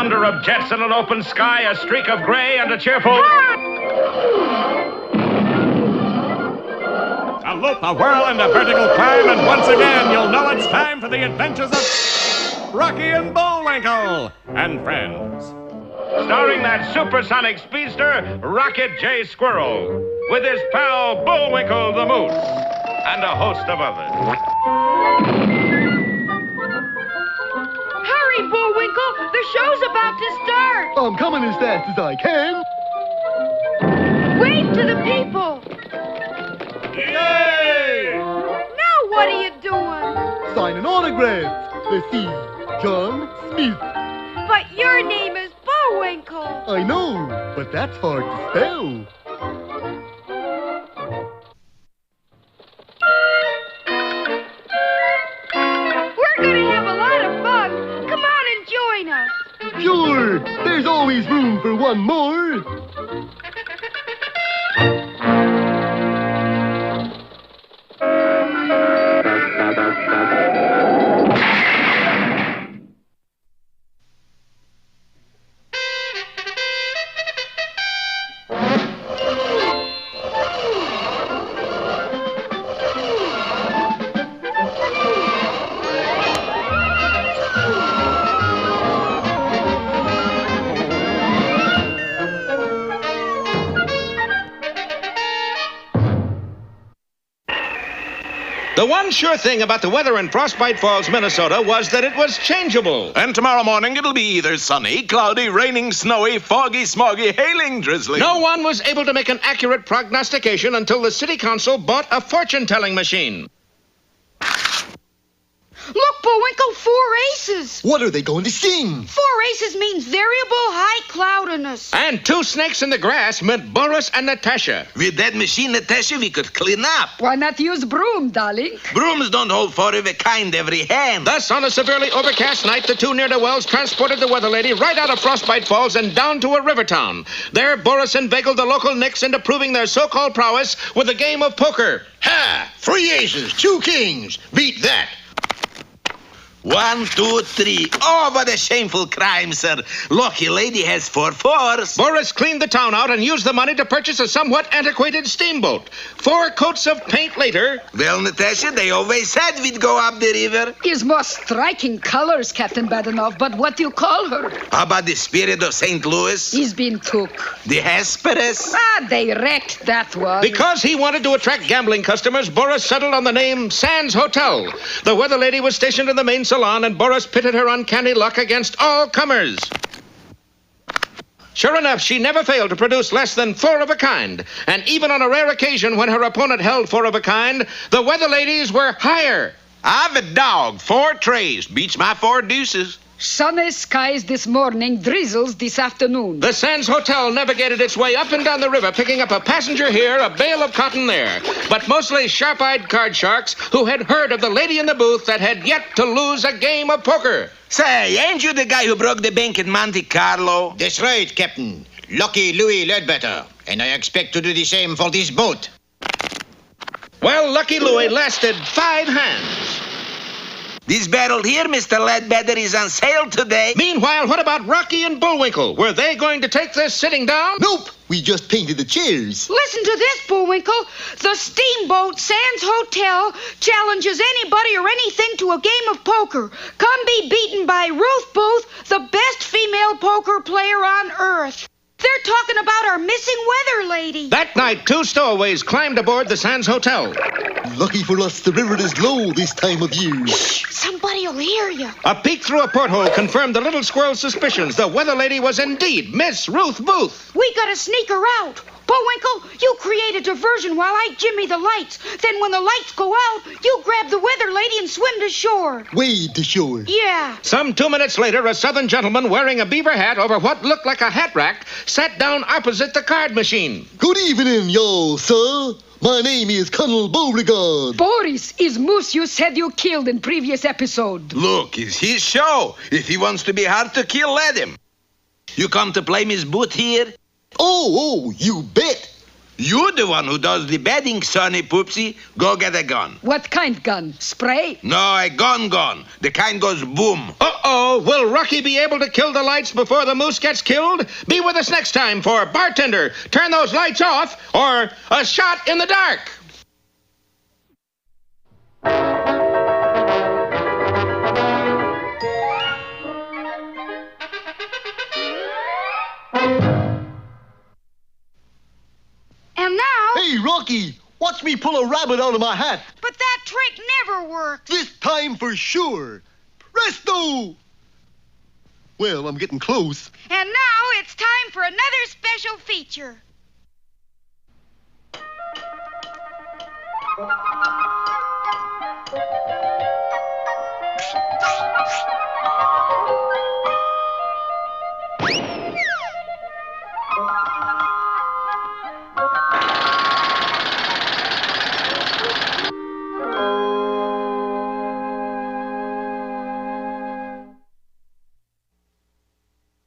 thunder of jets in an open sky, a streak of gray, and a cheerful... A loop, a whirl, and a vertical climb, and once again you'll know it's time for the adventures of Rocky and Bullwinkle and friends. Starring that supersonic speedster, Rocket J. Squirrel, with his pal Bullwinkle the Moose, and a host of others. Hurry, Bullwinkle! The show's about to start! I'm coming as fast as I can. Wave to the people! Yay! Now what are you doing? Signing autographs. Let's see. John Smith. But your name is Bullwinkle. I know, but that's hard to spell. We're gonna have a lot of fun. Come on and join us. Sure, there's always room for one more. The one sure thing about the weather in Frostbite Falls, Minnesota, was that it was changeable. And tomorrow morning it'll be either sunny, cloudy, raining, snowy, foggy, smoggy, hailing, drizzling. No one was able to make an accurate prognostication until the city council bought a fortune-telling machine. Look, Bullwinkle, 4 aces. What are they going to sing? 4 aces means variable high cloudiness. And 2 snakes in the grass meant Boris and Natasha. With that machine, Natasha, we could clean up. Why not use broom, darling? Brooms don't hold 4 of a kind every hand. Thus, on a severely overcast night, the 2 ne'er-do-wells transported the weather lady right out of Frostbite Falls and down to a river town. There, Boris inveigled the local Knicks into proving their so-called prowess with a game of poker. Ha! 3 aces, 2 kings. Beat that. 1, 2, 3. Oh, what a shameful crime, sir. Lucky lady has 4 fours. Boris cleaned the town out and used the money to purchase a somewhat antiquated steamboat. 4 coats of paint later... Well, Natasha, they always said we'd go up the river. Is more striking colors, Captain Badenoff, but what do you call her? How about the spirit of St. Louis? He's been took. The Hesperus? Ah, they wrecked that one. Because he wanted to attract gambling customers, Boris settled on the name Sands Hotel. The weather lady was stationed in the main salon, and Boris pitted her uncanny luck against all comers. Sure enough, she never failed to produce less than 4 of a kind. And even on a rare occasion when her opponent held 4 of a kind, the weather ladies were higher. I've a dog. 4 trays. Beats my 4 deuces. Sunny skies this morning, drizzles this afternoon. The Sands Hotel navigated its way up and down the river, picking up a passenger here, a bale of cotton there. But mostly sharp-eyed card sharks who had heard of the lady in the booth that had yet to lose a game of poker. Say, ain't you the guy who broke the bank in Monte Carlo? That's right, Captain. Lucky Louis Ledbetter. And I expect to do the same for this boat. Well, Lucky Louie lasted 5 hands. This barrel here, Mr. Ledbetter, is on sale today. Meanwhile, what about Rocky and Bullwinkle? Were they going to take this sitting down? Nope, we just painted the chairs. Listen to this, Bullwinkle. The steamboat Sands Hotel challenges anybody or anything to a game of poker. Come be beaten by Ruth Booth, the best female poker player on earth. They're talking about our missing weather lady. That night, 2 stowaways climbed aboard the Sands Hotel. Lucky for us, the river is low this time of year. Shh, somebody will hear you. A peek through a porthole confirmed the little squirrel's suspicions. The weather lady was indeed Miss Ruth Booth. We gotta sneak her out. Bullwinkle, you create a diversion while I jimmy the lights. Then when the lights go out, you grab the weather lady and swim to shore. Wade to shore. Yeah. Some 2 minutes later, a southern gentleman wearing a beaver hat over what looked like a hat rack sat down opposite the card machine. Good evening, y'all, sir. My name is Colonel Beauregard. Boris is moose you said you killed in previous episode. Look, it's his show. If he wants to be hard to kill, let him. You come to play Miss Booth here? Oh, you bet. You're the one who does the betting, Sonny Poopsie. Go get a gun. What kind gun? Spray? No, a gun. The kind goes boom. Uh-oh, will Rocky be able to kill the lights before the moose gets killed? Be with us next time for Bartender, Turn Those Lights Off, or A Shot in the Dark. And now... Hey, Rocky, watch me pull a rabbit out of my hat. But that trick never worked. This time for sure. Presto! Well, I'm getting close. And now it's time for another special feature.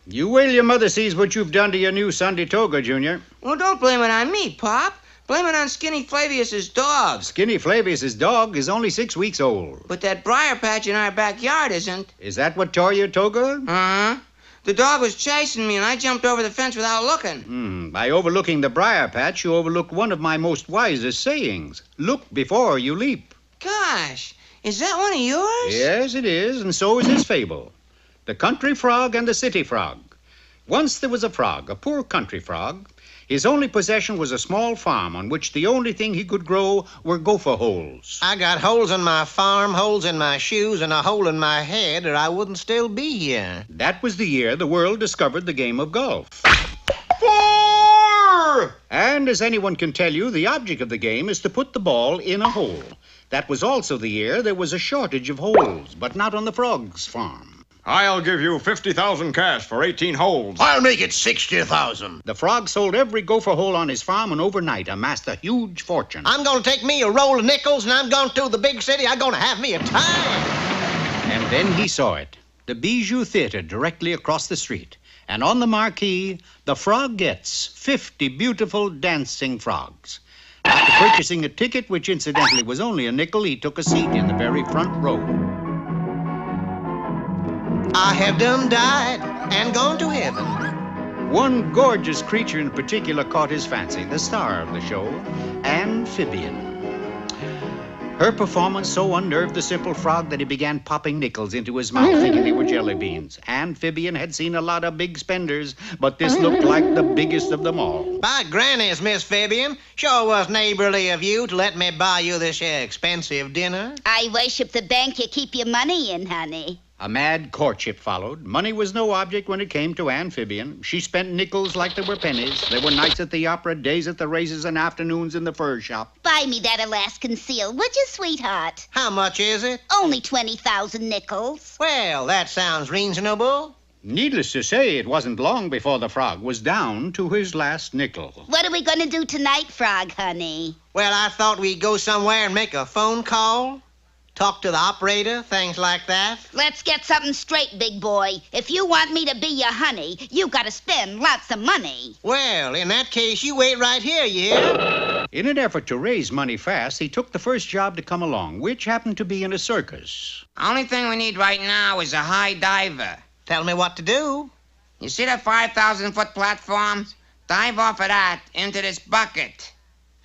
You wait till your mother sees what you've done to your new Sunday toga, Junior. Well, don't blame it on me, Pop. Blame it on Skinny Flavius's dog. Skinny Flavius's dog is only 6 weeks old. But that briar patch in our backyard isn't. Is that what tore your toga? Uh-huh. The dog was chasing me, and I jumped over the fence without looking. By overlooking the briar patch, you overlooked one of my most wisest sayings. Look before you leap. Gosh, is that one of yours? Yes, it is, and so is his fable. The country frog and the city frog. Once there was a frog, a poor country frog. His only possession was a small farm on which the only thing he could grow were gopher holes. I got holes in my farm, holes in my shoes, and a hole in my head, or I wouldn't still be here. That was the year the world discovered the game of golf. 4! And as anyone can tell you, the object of the game is to put the ball in a hole. That was also the year there was a shortage of holes, but not on the frog's farm. I'll give you 50,000 cash for 18 holes. I'll make it 60,000. The frog sold every gopher hole on his farm and overnight amassed a huge fortune. I'm going to take me a roll of nickels, and I'm going to the big city. I'm going to have me a time. And then he saw it. The Bijou Theater directly across the street. And on the marquee, the frog gets 50 beautiful dancing frogs. After purchasing a ticket, which incidentally was only a nickel, he took a seat in the very front row. I have done died and gone to heaven. One gorgeous creature in particular caught his fancy, the star of the show, Amphibian. Her performance so unnerved the simple frog that he began popping nickels into his mouth, thinking they were jelly beans. Amphibian had seen a lot of big spenders, but this looked like the biggest of them all. By grannies, Miss Fabian, sure was neighborly of you to let me buy you this here expensive dinner. I worship the bank you keep your money in, honey. A mad courtship followed. Money was no object when it came to Amphibian. She spent nickels like they were pennies. There were nights at the opera, days at the races, and afternoons in the fur shop. Buy me that Alaskan seal, would you, sweetheart? How much is it? Only 20,000 nickels. Well, that sounds reasonable. Needless to say, it wasn't long before the frog was down to his last nickel. What are we going to do tonight, Frog, honey? Well, I thought we'd go somewhere and make a phone call. Talk to the operator, things like that. Let's get something straight, big boy. If you want me to be your honey, you gotta spend lots of money. Well, in that case, you wait right here, you hear? In an effort to raise money fast, he took the first job to come along, which happened to be in a circus. Only thing we need right now is a high diver. Tell me what to do. You see that 5,000-foot platform? Dive off of that into this bucket.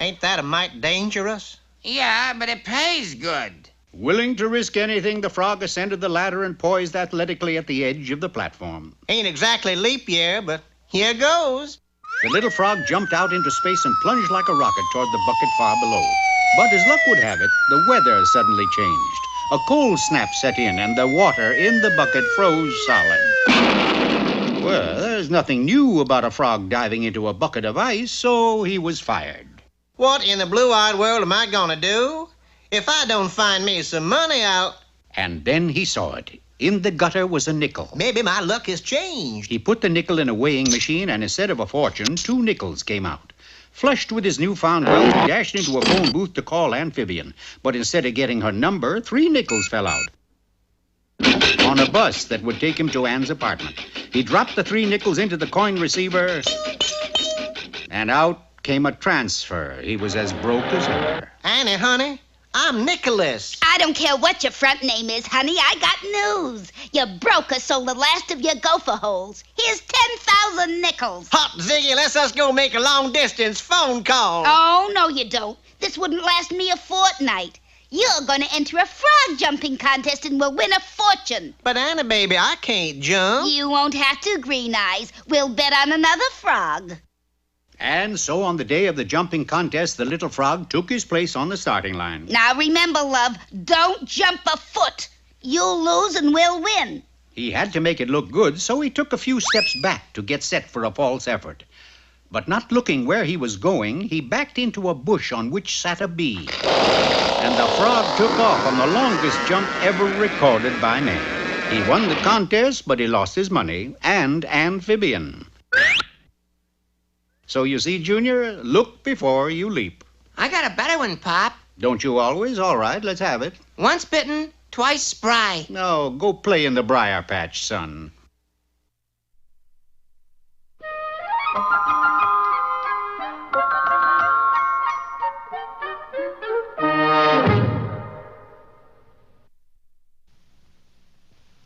Ain't that a mite dangerous? Yeah, but it pays good. Willing to risk anything, the frog ascended the ladder and poised athletically at the edge of the platform. Ain't exactly leap year, but here goes. The little frog jumped out into space and plunged like a rocket toward the bucket far below. But as luck would have it, the weather suddenly changed. A cold snap set in, and the water in the bucket froze solid. Well, there's nothing new about a frog diving into a bucket of ice, so he was fired. What in the blue-eyed world am I gonna do? If I don't find me some money out... And then he saw it. In the gutter was a nickel. Maybe my luck has changed. He put the nickel in a weighing machine, and instead of a fortune, 2 nickels came out. Flushed with his newfound wealth, he dashed into a phone booth to call Amphibian. But instead of getting her number, 3 nickels fell out. On a bus that would take him to Anne's apartment. He dropped the 3 nickels into the coin receiver, and out came a transfer. He was as broke as ever. Annie, honey, I'm Nicholas. I don't care what your front name is, honey. I got news. Your broker sold the last of your gopher holes. Here's 10,000 nickels. Hot, Ziggy, let's us go make a long-distance phone call. Oh, no, you don't. This wouldn't last me a fortnight. You're going to enter a frog jumping contest and will win a fortune. But, Annie, baby, I can't jump. You won't have to, Green Eyes. We'll bet on another frog. And so on the day of the jumping contest, the little frog took his place on the starting line. Now, remember, love, don't jump a foot. You'll lose and we'll win. He had to make it look good, so he took a few steps back to get set for a false effort. But not looking where he was going, he backed into a bush on which sat a bee. And the frog took off on the longest jump ever recorded by man. He won the contest, but he lost his money and amphibian. So you see, Junior, look before you leap. I got a better one, Pop. Don't you always? All right, let's have it. Once bitten, twice spry. No, go play in the briar patch, son.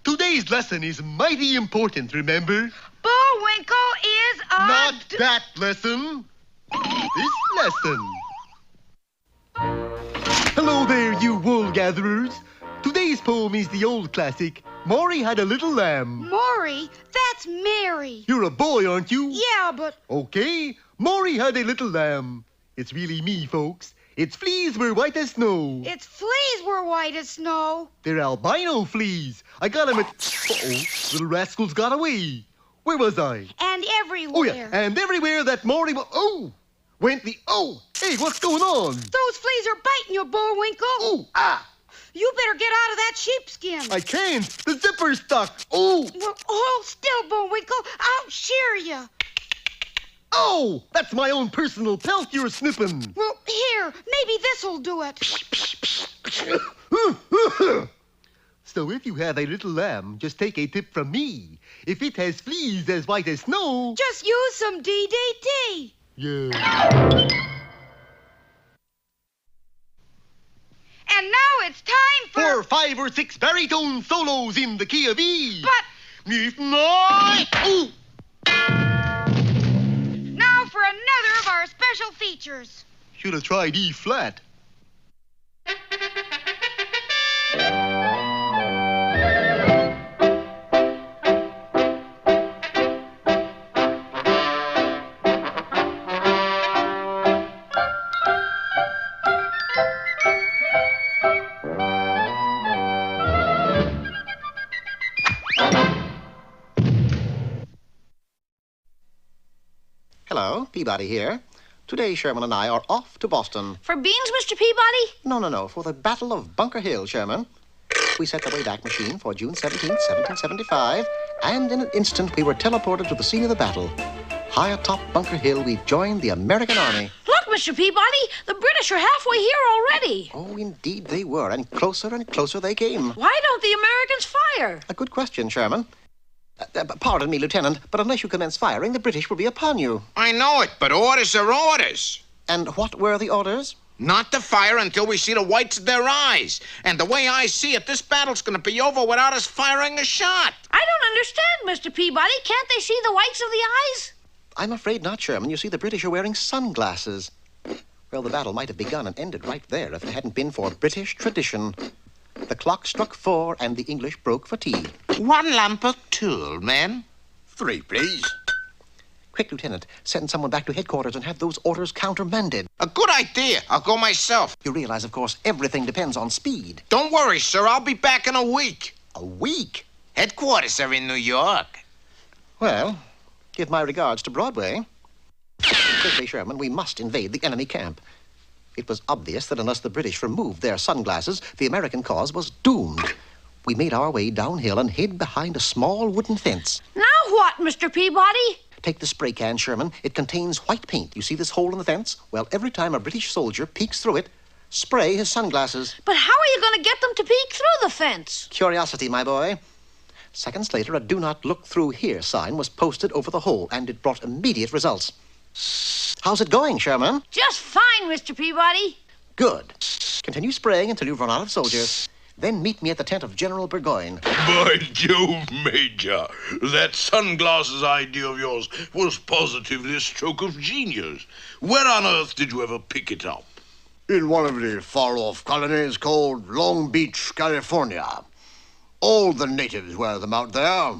Today's lesson is mighty important, remember? Bullwinkle is a... Not that lesson. This lesson. Hello there, you wool gatherers. Today's poem is the old classic, Maury Had a Little Lamb. Maury? That's Mary. You're a boy, aren't you? Yeah, but... Okay, Maury had a little lamb. It's really me, folks. Its fleas were white as snow. Its fleas were white as snow. They're albino fleas. I got 'em at... Uh-oh, little rascals got away. Where was I? And everywhere. Oh, yeah, and everywhere that Maury... went the... Oh, hey, what's going on? Those fleas are biting you, Bullwinkle. Oh, ah! You better get out of that sheepskin. I can't. The zipper's stuck. Oh! Well, hold still, Bullwinkle. I'll shear you. Oh! That's my own personal pelt you're snipping. Well, here, maybe this'll do it. So if you have a little lamb, just take a tip from me. If it has fleas as white as snow... Just use some DDT. Yeah. And now it's time for 5 or 6 baritone solos in the key of E. But... If not... Ooh! Now for another of our special features. Should have tried E flat. Hello, Peabody here. Today, Sherman and I are off to Boston. For beans, Mr. Peabody? No, for the Battle of Bunker Hill, Sherman. We set the Wayback Machine for June 17th, 1775, and in an instant we were teleported to the scene of the battle. High atop Bunker Hill, we joined the American Army. Look, Mr. Peabody, the British are halfway here already. Oh, indeed they were, and closer they came. Why don't the Americans fire? A good question, Sherman. Pardon me, Lieutenant, but unless you commence firing, the British will be upon you. I know it, but orders are orders. And what were the orders? Not to fire until we see the whites of their eyes. And the way I see it, this battle's going to be over without us firing a shot. I don't understand, Mr. Peabody. Can't they see the whites of the eyes? I'm afraid not, Sherman. You see, the British are wearing sunglasses. Well, the battle might have begun and ended right there if it hadn't been for British tradition. The clock struck 4 and the English broke for tea. 1 lump of tulle, men. 3, please. Quick, Lieutenant. Send someone back to headquarters and have those orders countermanded. A good idea. I'll go myself. You realize, of course, everything depends on speed. Don't worry, sir. I'll be back in a week. A week? Headquarters are in New York. Well, give my regards to Broadway. Quickly, Sherman, we must invade the enemy camp. It was obvious that unless the British removed their sunglasses, the American cause was doomed. We made our way downhill and hid behind a small wooden fence. Now what, Mr. Peabody? Take the spray can, Sherman. It contains white paint. You see this hole in the fence? Well, every time a British soldier peeks through it, spray his sunglasses. But how are you going to get them to peek through the fence? Curiosity, my boy. Seconds later, a "Do Not Look Through Here" sign was posted over the hole, and it brought immediate results. How's it going, Sherman? Just fine, Mr. Peabody. Good. Continue spraying until you've run out of soldiers. Then meet me at the tent of General Burgoyne. By Jove, Major, that sunglasses idea of yours was positively a stroke of genius. Where on earth did you ever pick it up? In one of the far-off colonies called Long Beach, California. All the natives wear them out there.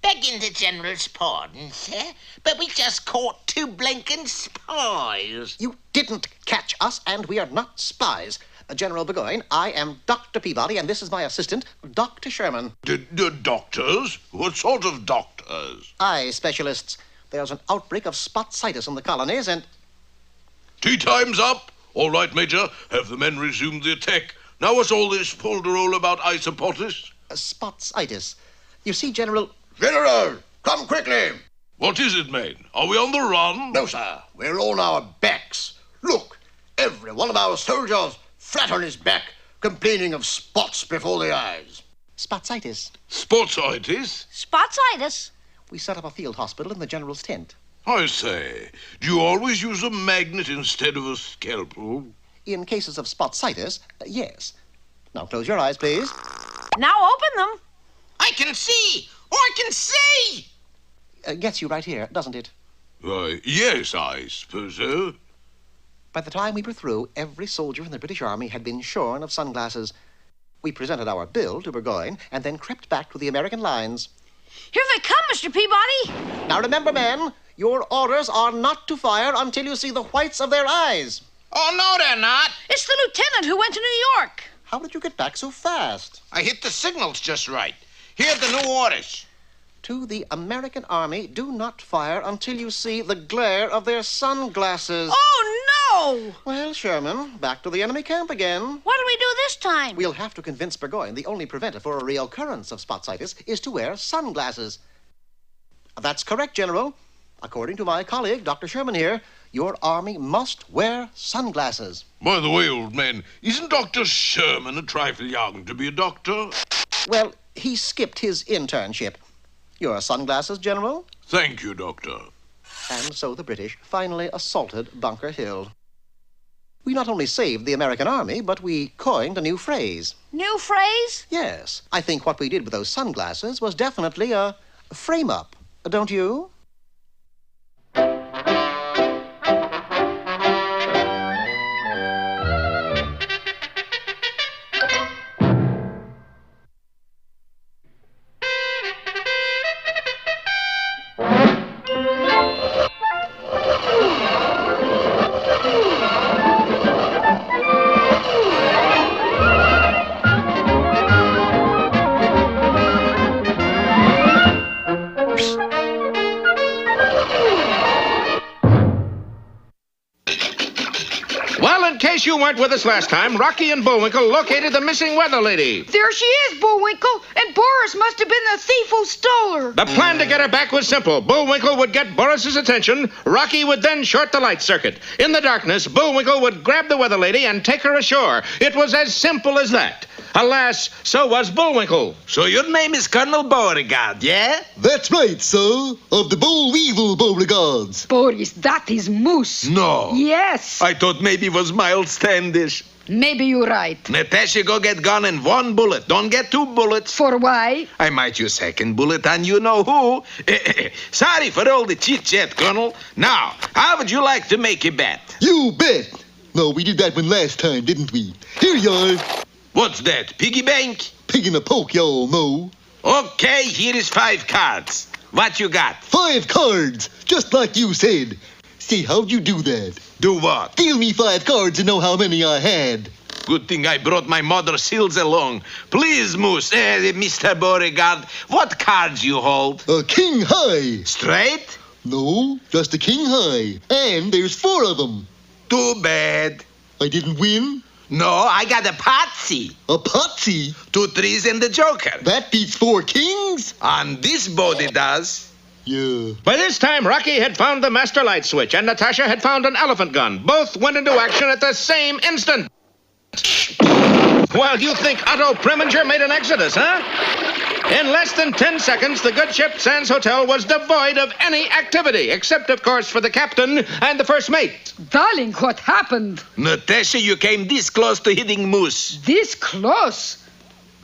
Begging the General's pardon, sir, but we just caught two blinking spies. You didn't catch us, and we are not spies. General Burgoyne, I am Dr. Peabody, and this is my assistant, Dr. Sherman. Doctors? What sort of doctors? Eye specialists. There's an outbreak of spot-sitis in the colonies, and... Tea time's up. All right, Major, have the men resumed the attack. Now what's all this folderol about isopotis? Spot-sitis. You see, General... General, come quickly. What is it, men? Are we on the run? No, sir. We're on our backs. Look, every one of our soldiers flat on his back, complaining of spots before the eyes. Spot-sitis. Spotsitis? Spotsitis? We set up a field hospital in the General's tent. I say, do you always use a magnet instead of a scalpel? In cases of spot-sitis, yes. Now close your eyes, please. Now open them. I can see! Oh, I can see! Gets you right here, doesn't it? Why, yes, I suppose so. By the time we were through, every soldier in the British Army had been shorn of sunglasses. We presented our bill to Burgoyne and then crept back to the American lines. Here they come, Mr. Peabody. Now remember, men, your orders are not to fire until you see the whites of their eyes. Oh, no, they're not. It's the lieutenant who went to New York. How did you get back so fast? I hit the signals just right. Here are the new orders. To the American Army, do not fire until you see the glare of their sunglasses. Oh, no! Well, Sherman, back to the enemy camp again. What do we do this time? We'll have to convince Burgoyne the only preventive for a reoccurrence of spot-sitis is to wear sunglasses. That's correct, General. According to my colleague, Dr. Sherman here, your army must wear sunglasses. By the way, old man, isn't Dr. Sherman a trifle young to be a doctor? Well, he skipped his internship. Your sunglasses, General? Thank you, Doctor. And so the British finally assaulted Bunker Hill. We not only saved the American Army, but we coined a new phrase. New phrase? Yes. I think what we did with those sunglasses was definitely a frame-up. Don't you? In case you weren't with us last time, Rocky and Bullwinkle located the missing weather lady. There she is, Bullwinkle, and Boris must have been the thief who stole her. The plan to get her back was simple. Bullwinkle would get Boris's attention. Rocky would then short the light circuit. In the darkness, Bullwinkle would grab the weather lady and take her ashore. It was as simple as that. Alas, so was Bullwinkle. So your name is Colonel Beauregard, yeah? That's right, sir. Of the Bullweevil Beauregards. Boris, that is Moose. No. Yes. I thought maybe it was Miles Standish. Maybe you're right. Natasha, go get gun and one bullet. Don't get two bullets. For why? I might use second bullet on you know who. Sorry for all the chit-chat, Colonel. Now, how would you like to make a bet? You bet. No, we did that one last time, didn't we? Here you are. What's that, piggy bank? Pig in a poke, y'all know. Okay, here is 5 cards. What you got? 5 cards, just like you said. Say, how'd you do that? Do what? Deal me 5 cards and know how many I had. Good thing I brought my mother seals along. Please, Moose, Mr. Beauregard, what cards you hold? A king high. Straight? No, just a king high. And there's 4 of them. Too bad. I didn't win? No, I got a potsy. A potsy? 2 3s and the joker. That beats 4 kings? On this boat it does. Yeah. By this time, Rocky had found the master light switch, and Natasha had found an elephant gun. Both went into action at the same instant. Well, you think Otto Preminger made an exodus, huh? In less than 10 seconds, the good ship Sands Hotel was devoid of any activity, except, of course, for the captain and the first mate. Darling, what happened? Natasha, you came this close to hitting Moose. This close?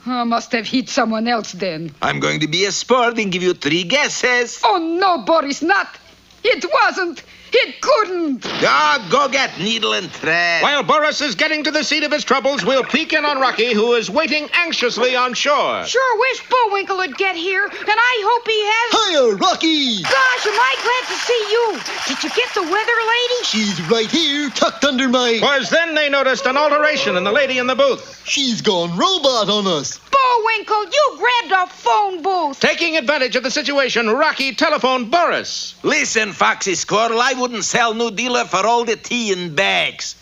I must have hit someone else then. I'm going to be a sport and give you 3 guesses. Oh, no, Boris, not. It wasn't. It couldn't. Ah, go get needle and thread. While Boris is getting to the seat of his troubles, we'll peek in on Rocky, who is waiting anxiously on shore. Sure wish Bullwinkle would get here, and I hope he has... Hiya, Rocky! Gosh, am I glad to see you. Did you get the weather lady? She's right here, tucked under my... 'Twas then they noticed an alteration in the lady in the booth. She's gone robot on us. Bullwinkle, you grabbed a phone booth. Taking advantage of the situation, Rocky telephoned Boris. Listen, Foxy Squirrel, I wouldn't sell new dealer for all the tea in bags.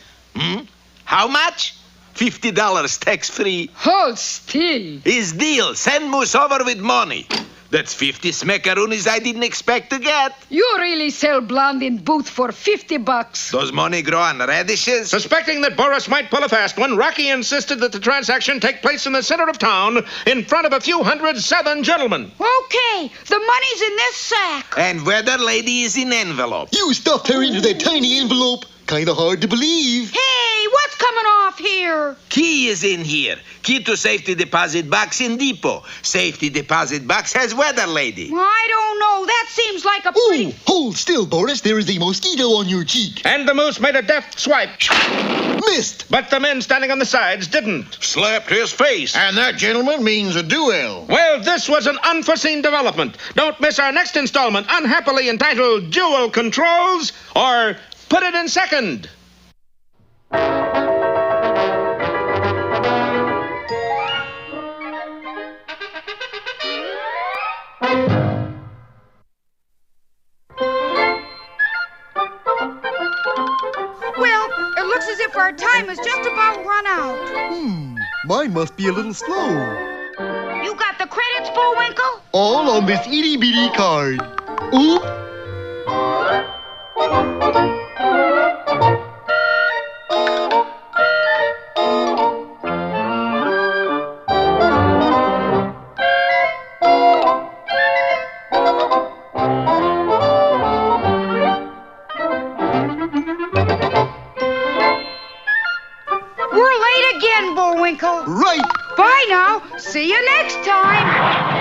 How much? $50 tax-free. Hold still. His deal. Send Moose over with money. That's 50 smackaroonies I didn't expect to get. You really sell blonde in booth for $50. Does money grow on radishes? Suspecting that Boris might pull a fast one, Rocky insisted that the transaction take place in the center of town in front of a few hundred Southern gentlemen. Okay, the money's in this sack. And weather lady is in envelope. You stuffed her into that tiny envelope. Kinda hard to believe. Hey, what's coming off here? Key is in here. Key to safety deposit box in depot. Safety deposit box has weather lady. I don't know. That seems like a pretty... Ooh, hold still, Boris. There is a mosquito on your cheek. And the Moose made a deft swipe. Missed. But the men standing on the sides didn't. Slapped his face. And that, gentleman, means a duel. Well, this was an unforeseen development. Don't miss our next installment, unhappily entitled Dual Controls, or Put It in Second. Well, it looks as if our time is just about run out. Mine must be a little slow. You got the credits, Bullwinkle? All on this itty-bitty card. Oop. We're late again, Bullwinkle. Right. Bye now. See you next time.